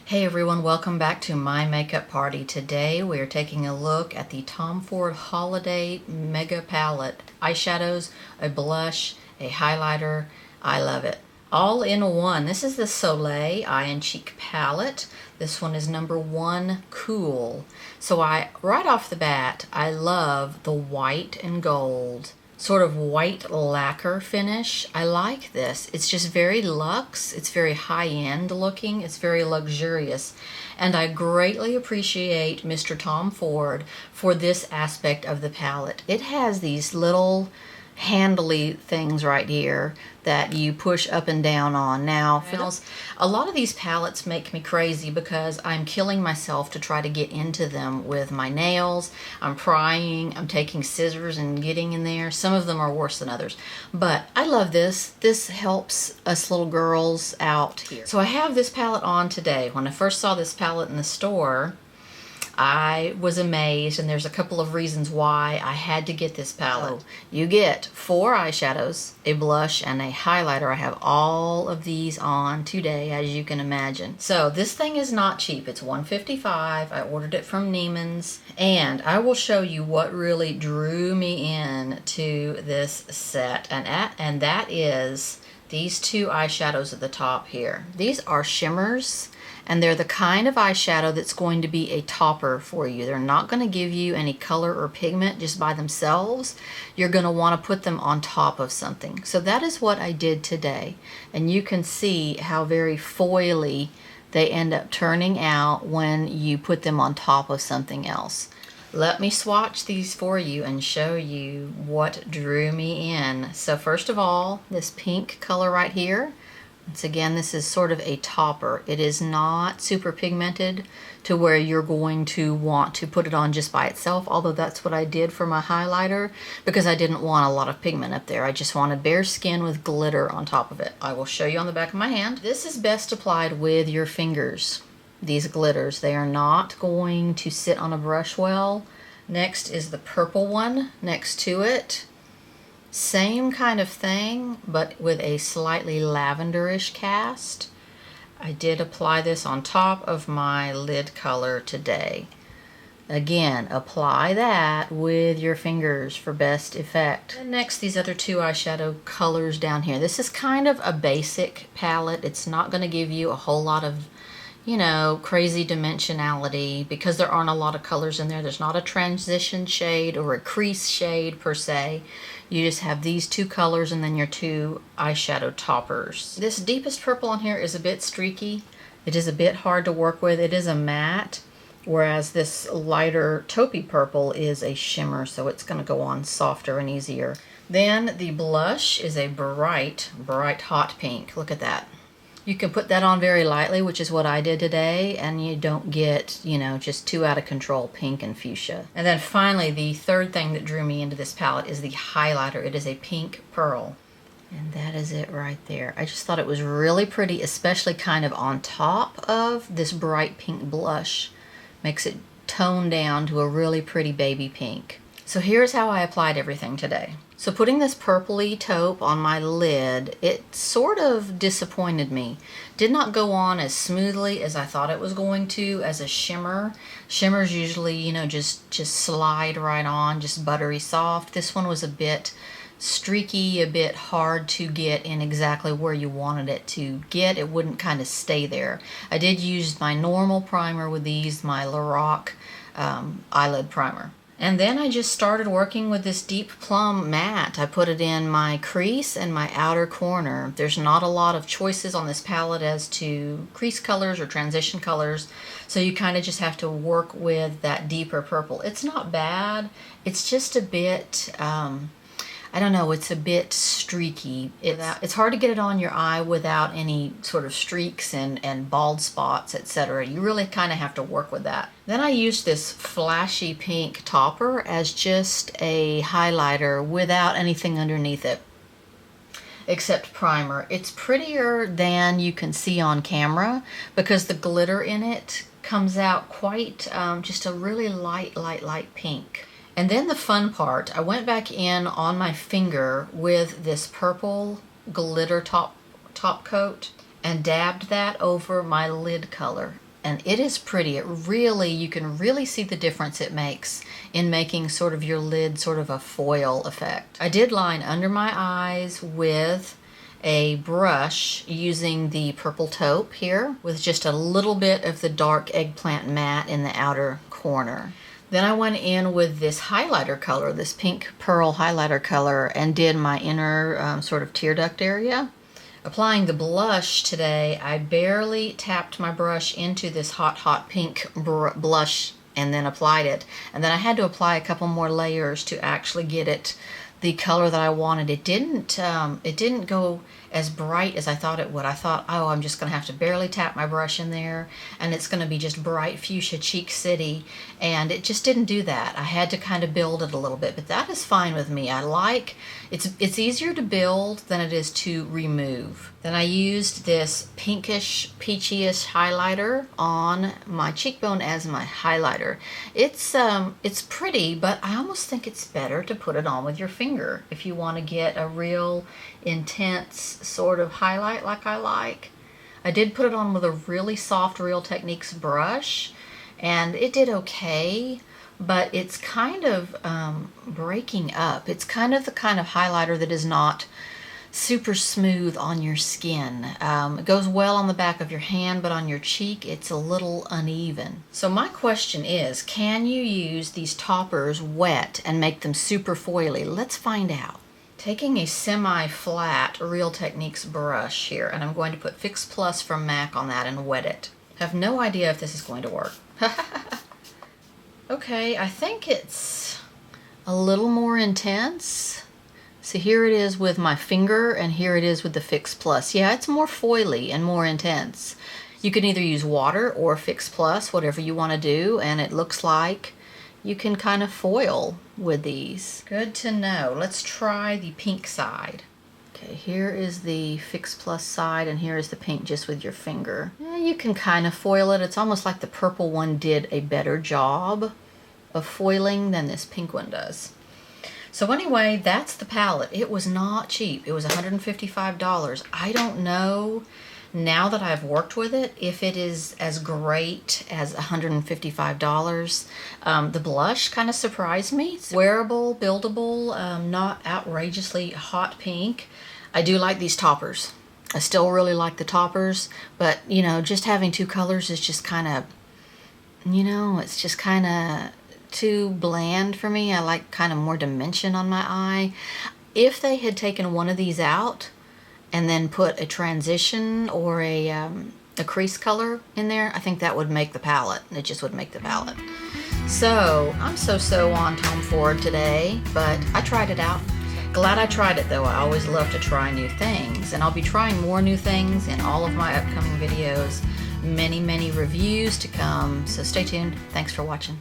Hey everyone, welcome back to my makeup party. Today we are taking a look at the Tom Ford Holiday Mega Palette. Eyeshadows, a blush, a highlighter. I love it. All in one. This is the Soleil Eye and Cheek Palette. This one is number 1 Cool. So right off the bat, I love the white and gold sort of white lacquer finish. I like this. It's just very luxe. It's very high-end looking. It's very luxurious. And I greatly appreciate Mr. Tom Ford for this aspect of the palette. It has these little handly things right here that you push up and down on. Now, a lot of these palettes make me crazy because I'm killing myself to try to get into them with my nails. I'm prying, I'm taking scissors and getting in there. Some of them are worse than others. But I love this. This helps us little girls out here. So I have this palette on today. When I first saw this palette in the store, I was amazed, and there's a couple of reasons why I had to get this palette. You get 4 eyeshadows, a blush, and a highlighter. I have all of these on today, as you can imagine. So this thing is not cheap. It's $155. I ordered it from Neiman's, and I will show you what really drew me in to this set, and that is these 2 eyeshadows at the top here. These are shimmers, and they're the kind of eyeshadow that's going to be a topper for you. They're not going to give you any color or pigment just by themselves. You're going to want to put them on top of something. So that is what I did today. And you can see how very foily they end up turning out when you put them on top of something else. Let me swatch these for you and show you what drew me in. So first of all, this pink color right here. Once again, this is sort of a topper. It is not super pigmented to where you're going to want to put it on just by itself, although that's what I did for my highlighter because I didn't want a lot of pigment up there. I just wanted bare skin with glitter on top of it. I will show you on the back of my hand. This is best applied with your fingers, these glitters. They are not going to sit on a brush well. Next is the purple one next to it. Same kind of thing, but with a slightly lavenderish cast. I did apply this on top of my lid color today. Again, apply that with your fingers for best effect. And next, these other 2 eyeshadow colors down here. This is kind of a basic palette. It's not going to give you a whole lot of, crazy dimensionality because there aren't a lot of colors in there. There's not a transition shade or a crease shade per se. You just have these 2 colors and then your 2 eyeshadow toppers. This deepest purple on here is a bit streaky. It is a bit hard to work with. It is a matte, whereas this lighter taupey purple is a shimmer, so it's going to go on softer and easier. Then the blush is a bright, hot pink. Look at that. You can put that on very lightly, which is what I did today, and you don't get, just too out of control pink and fuchsia. And then finally, the third thing that drew me into this palette is the highlighter. It is a pink pearl. And that is it right there. I just thought it was really pretty, especially kind of on top of this bright pink blush. Makes it tone down to a really pretty baby pink. So here's how I applied everything today. So putting this purpley taupe on my lid, it sort of disappointed me. Did not go on as smoothly as I thought it was going to as a shimmer. Shimmers usually, just slide right on, just buttery soft. This one was a bit streaky, a bit hard to get in exactly where you wanted it to get. It wouldn't kind of stay there. I did use my normal primer with these, my Lorac eyelid primer. And then I just started working with this deep plum matte. I put it in my crease and my outer corner. There's not a lot of choices on this palette as to crease colors or transition colors, so you kind of just have to work with that deeper purple. It's not bad. It's just a bit, I don't know, it's a bit streaky. It's hard to get it on your eye without any sort of streaks and bald spots, etc. You really kind of have to work with that. Then I used this flashy pink topper as just a highlighter without anything underneath it except primer. It's prettier than you can see on camera because the glitter in it comes out quite just a really light pink. And then the fun part, I went back in on my finger with this purple glitter top coat and dabbed that over my lid color. and it is pretty. You can really see the difference it makes in making sort of your lid sort of a foil effect. I did line under my eyes with a brush using the purple taupe here with just a little bit of the dark eggplant matte in the outer corner. Then I went in with this highlighter color, this pink pearl highlighter color, and did my inner sort of tear duct area. Applying the blush today, I barely tapped my brush into this hot pink blush and then applied it. And then I had to apply a couple more layers to actually get it the color that I wanted. It didn't go as bright as I thought it would. I thought, oh, I'm just going to have to barely tap my brush in there and it's going to be just bright fuchsia Cheek City, and it just didn't do that. I had to kind of build it a little bit, but that is fine with me. I like it's easier to build than it is to remove. Then I used this pinkish peachy-ish highlighter on my cheekbone as my highlighter. It's pretty, but I almost think it's better to put it on with your finger if you want to get a real intense sort of highlight like I like. I did put it on with a really soft Real Techniques brush, and it did okay, but it's kind of breaking up. It's kind of the kind of highlighter that is not super smooth on your skin. It goes well on the back of your hand, but on your cheek it's a little uneven. So my question is, can you use these toppers wet and make them super foily? Let's find out. Taking a semi-flat Real Techniques brush here, and I'm going to put Fix Plus from MAC on that and wet it. I have no idea if this is going to work. Okay, I think it's a little more intense. So here it is with my finger, and here it is with the Fix Plus. Yeah, it's more foily and more intense. You can either use water or Fix Plus, whatever you want to do, and it looks like you can kind of foil with these. Good to know. Let's try the pink side. Okay, here is the Fix Plus side, and here is the pink just with your finger. Yeah, you can kind of foil it. It's almost like the purple one did a better job of foiling than this pink one does. So anyway, that's the palette. It was not cheap. It was $155. I don't know, now that I've worked with it, if it is as great as $155. The blush kind of surprised me. It's wearable, buildable, not outrageously hot pink. I do like these toppers. I still really like the toppers, but you know, just having two colors is just kind of, you know, it's just kind of too bland for me. I like kind of more dimension on my eye. If they had taken one of these out and then put a transition or a crease color in there, I think that would make the palette. It just would make the palette. So I'm so on Tom Ford today, but I tried it out. Glad I tried it though. I always love to try new things, and I'll be trying more new things in all of my upcoming videos. Many reviews to come, so stay tuned. Thanks for watching.